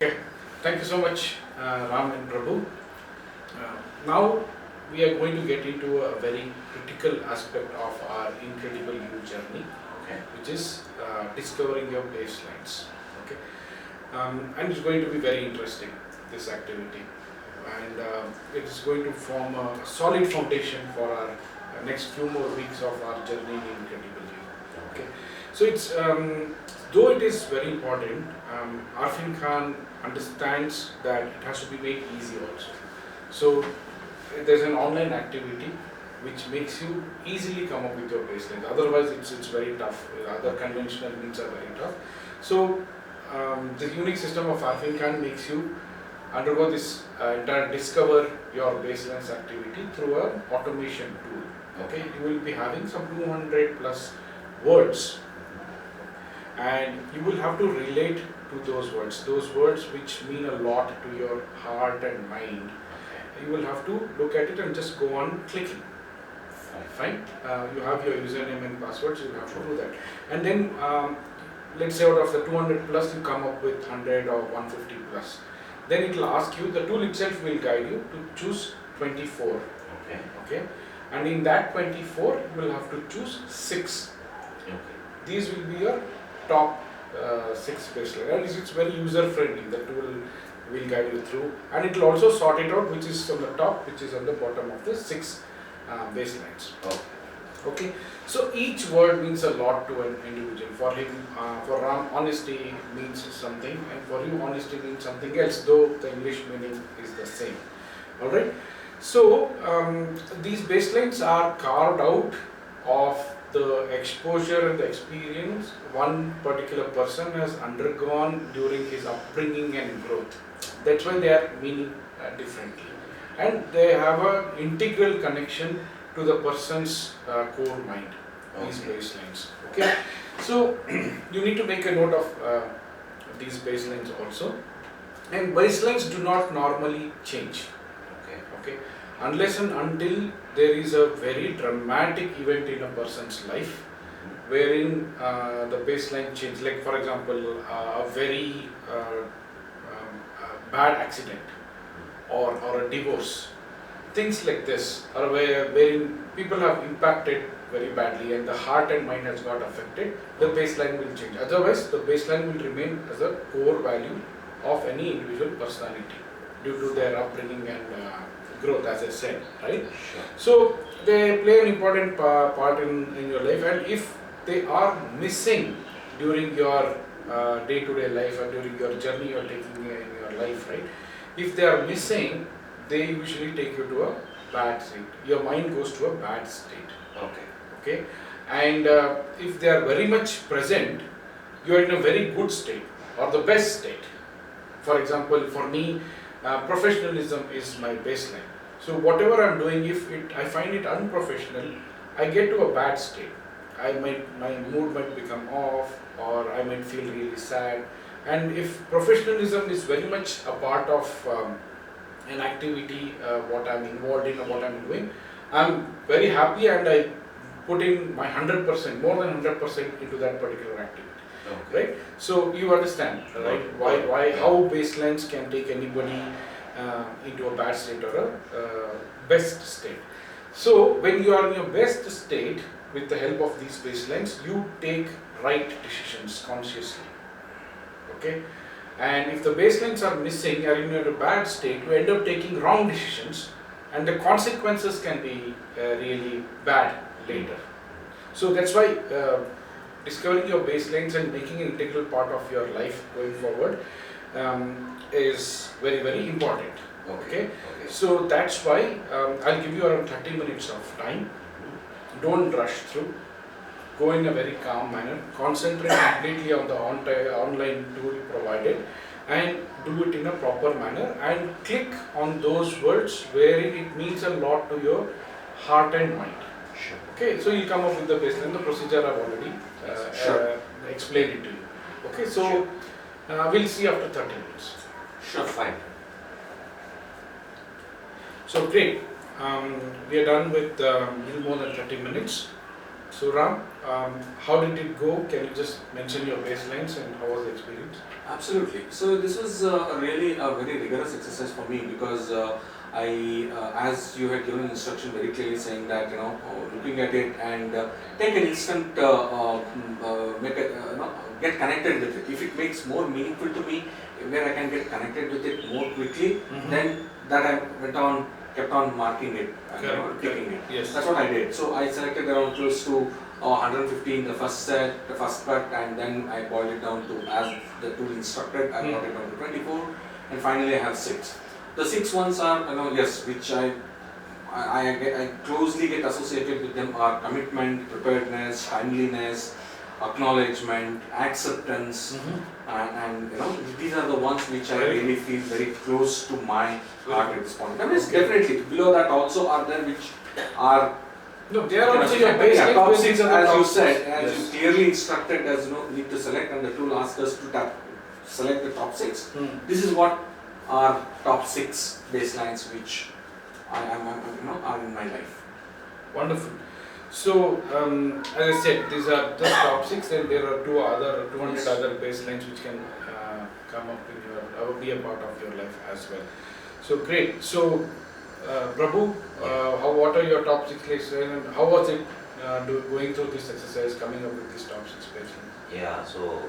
Okay. Thank you so much, Ram and Prabhu. Now we are going to get into a very critical aspect of our incredible you journey, Okay. which is discovering your baselines. Okay, and it's going to be very interesting, this activity, and it is going to form a solid foundation for our next few more weeks of our journey in incredible you. Okay, so it's though it is very important, Arfin Khan understands that it has to be made easy also. So there's an online activity which makes you easily come up with your baselines. Otherwise, it's very tough. Other conventional means are very tough. So the unique system of Arfin Khan makes you undergo this entire discover your baselines activity through an automation tool. Okay, you will be having some 200 plus words, and you will have to relate to those words which mean a lot to your heart and mind. Okay. You will have to look at it and just go on clicking. Fine. You have your username and passwords. You have to do that, and then let's say out of the 200 plus, you come up with 100 or 150 plus. Then it will ask you. The tool itself will guide you to choose 24. Okay. Okay, and in that 24, you will have to choose 6. Okay. These will be your top 6 baselines, and it's very user friendly. The tool will guide you through, and it will also sort it out which is on the top, which is on the bottom of the 6 baselines. Okay. Okay, so each word means a lot to an individual. For him, for Ram, honesty means something, and for you, honesty means something else, though the English meaning is the same. Alright, so these baselines are carved out of the exposure and the experience one particular person has undergone during his upbringing and growth. That's why they are meaning differently, and they have an integral connection to the person's core mind. These Okay. baselines. Okay, so you need to make a note of these baselines also. And baselines do not normally change. Okay. Okay, unless and until there is a very dramatic event in a person's life wherein the baseline change, like for example a very bad accident, or a divorce, things like this, or wherein people have impacted very badly and the heart and mind has got affected, the baseline will change. Otherwise, the baseline will remain as a core value of any individual personality due to their upbringing and growth, as I said, right? Sure. So they play an important part in your life, and if they are missing during your day-to-day life or during your journey you're taking in your life, right? If they are missing, they usually take you to a bad state. Your mind goes to a bad state. Okay. Okay, and if they are very much present, you are in a very good state or the best state. For example, for me, professionalism is my baseline. So whatever I'm doing, if I find it unprofessional, I get to a bad state. My mood might become off, or I might feel really sad. And if professionalism is very much a part of an activity, what I'm involved in or what I'm doing, I'm very happy and I put in my 100%, more than 100% into that particular activity. Okay. Right? So you understand, right? Why how baselines can take anybody into a bad state or a best state. So when you are in your best state, with the help of these baselines, you take right decisions consciously. Okay? And if the baselines are missing, or in a bad state, you end up taking wrong decisions, and the consequences can be really bad later. So that's why discovering your baselines and making an integral part of your life going forward is very, very important. Okay? Okay. So that's why I'll give you around 30 minutes of time. Don't rush through. Go in a very calm manner. Concentrate completely on the online tool provided, and do it in a proper manner, and click on those words wherein it means a lot to your heart and mind. Sure. Okay, so you come up with the baseline. The procedure I've already explained it to you. Okay, so we'll see after 30 minutes. Sure. Fine. So great. We are done with little more than 30 minutes. So Ram, how did it go? Can you just mention your baselines and how was the experience? Absolutely. So this was really a very rigorous exercise for me because as you had given instruction very clearly saying that looking at it and take an instant, make a, get connected with it. If it makes more meaningful to me, where I can get connected with it more quickly, then that I kept on marking it and ticking it. Yes. That's what I did. So I selected around close to 115 the first set, the first cut, and then I boiled it down to as the tool instructed. I brought it down to 24, and finally I have 6. The 6 ones are yes, which I closely get associated with them are commitment, preparedness, timeliness, acknowledgement, acceptance, and these are the ones which I really feel very close to my heart at this point. That is definitely below that also are there which are. No, they are also your baselines. Top 6 as you said, Yes. as you clearly instructed as need to select, and the tool asks us to select the top 6. This is what are top 6 baselines which I am are in my life. Wonderful. So, as I said, these are just top 6, and there are 200 Yes. other baselines which can come up in your, be a part of your life as well. So great. So, Prabhu, what are your top 6 baselines, and how was it going through this exercise, coming up with this top 6 baselines? Yeah, so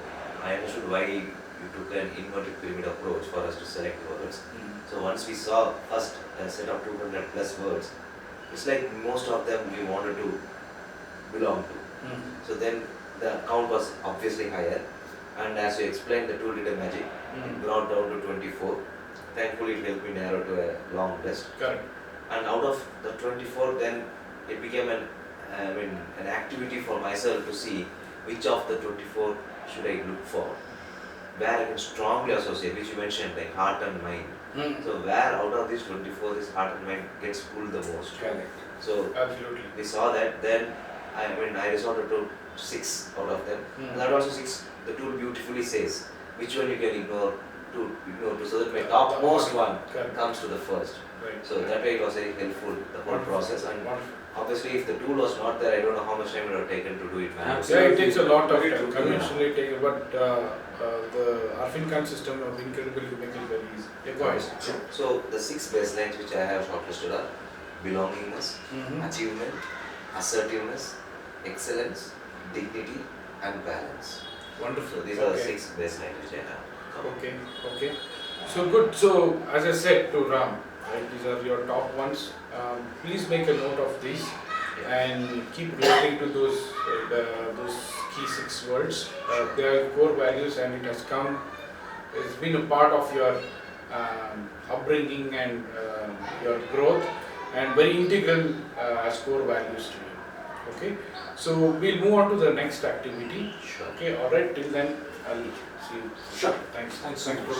I understood why you took an inverted pyramid approach for us to select words. So once we saw first a set of 200 plus words, it's like most of them we wanted to belong to. So then the count was obviously higher, and as you explained, the tool did a magic. It brought down to 24. Thankfully, it helped me narrow to a long list. Correct. And out of the 24, then it became an activity for myself to see which of the 24 should I look for, where I can strongly associate, which you mentioned, like heart and mind. So where out of these 24, this heart and mind gets pulled the most. Correct. So Absolutely. we saw that. Then I resorted to 6 out of them. And that also 6. The tool beautifully says which one you can ignore to, so that my topmost one Correct. comes to the first. Right. So that way it was very helpful, the whole Wonderful. process. And Wonderful. obviously, if the tool was not there, I don't know how much time it would have taken to do it manually. Yeah, it takes a lot of Very time. true. Conventionally taken, but the Arfincan system of incredible make it very easy. Yeah, go ahead. So the 6 baselines which I have shortlisted are belongingness, achievement, assertiveness, excellence, dignity, and balance. Wonderful. So these are the Okay. 6 baselines which I have. Okay, okay. So good. So as I said to Ram, right, these are your top ones. Please make a note of these and keep relating to those key 6 words. They are core values, and it has come. It's been a part of your upbringing and your growth, and very integral as core values to you. Okay. So we'll move on to the next activity. Sure. Okay. All right. Till then, I'll see you. Sure. Thanks. Thanks so much.